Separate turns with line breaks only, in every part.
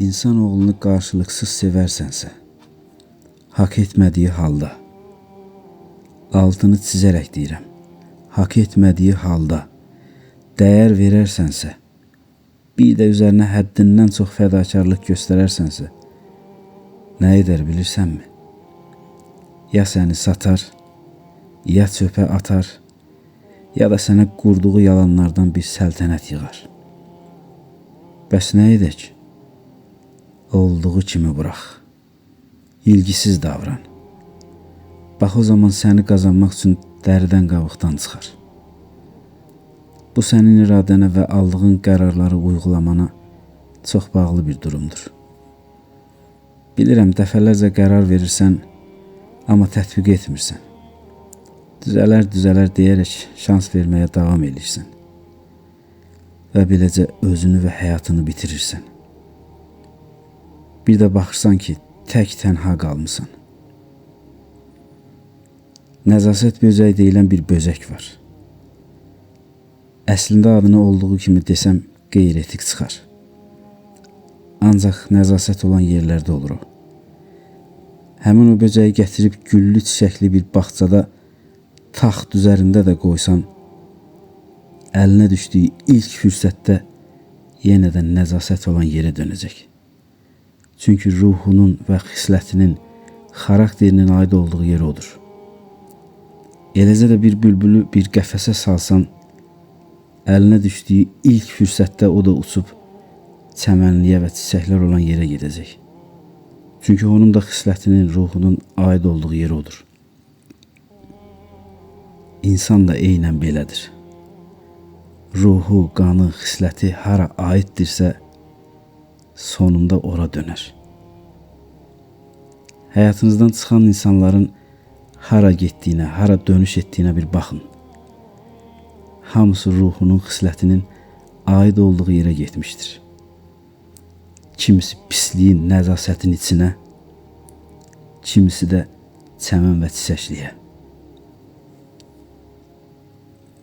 İnsanoğlunu qarşılıqsız sevərsənsə, hak etmədiyi halda, altını çizərək deyirəm, hak etmədiyi halda dəyər verərsənsə, bir də üzərinə həddindən çox fədakarlıq göstərərsənsə, nə edər bilirsənmi? Ya səni satar, ya çöpə atar, ya da sənə qurduğu yalanlardan bir səltənət yığar. Bəs nə edək? Olduğu kimi bırax. İlgisiz davran. Bax o zaman səni qazanmaq üçün dəridən qabıqdan çıxar. Bu sənin iradənə və aldığın qərarları uyğulamana çox bağlı bir durumdur. Bilirəm, dəfələrcə qərar verirsən, amma tətbiq etmirsən. Düzələr deyərək şans verməyə davam edirsən. Və beləcə özünü və həyatını bitirirsən. Bir də baxırsan ki, tək tənha qalmısan. Nəzasət böcəyi deyilən bir böcək var. Əslində adını olduğu kimi desəm qeyri-etik çıxar. Ancaq nəzasət olan yerlərdə olur o. Həmin o böcəyi gətirib güllü çiçəkli bir bağçada taxt üzərində də qoysan, əlinə düşdüyü ilk fürsətdə yenə də nəzasət olan yerə dönəcək. Çünki ruhunun və xislətinin, xarakterinin aid olduğu yer odur. Eləcə də bir bülbülü bir qəfəsə salsan, əlinə düşdüyü ilk fürsətdə o da uçub çəmənliyə və çiçəklər olan yerə gedəcək. Çünki onun da xislətinin, ruhunun aid olduğu yer odur. İnsan da eynən belədir. Ruhu, qanı, xisləti hara aiddirsə, sonunda ora dönər. Həyatınızdan çıxan insanların hara getdiyinə, hara dönüş etdiyinə bir baxın. Hamısı ruhunun, xislətinin aid olduğu yerə getmişdir. Kimisi pisliyin, nəzasətin içinə, kimisi də çəmən və çiçəkliyə.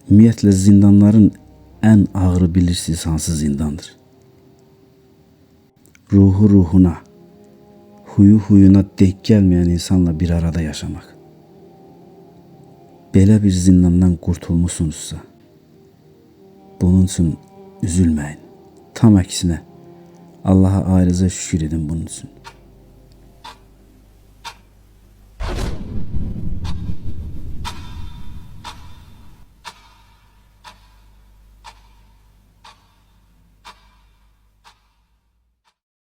Ümumiyyətlə, zindanların ən ağrı bilirsiniz hansı zindandır? Ruhu ruhuna, huyu huyuna denk gəlməyən insanla bir arada yaşamaq. Belə bir zindandan qurtulmusunuzsa, bunun üçün üzülməyin. Tam əksinə, Allaha ayrıca şükür edin bunun üçün.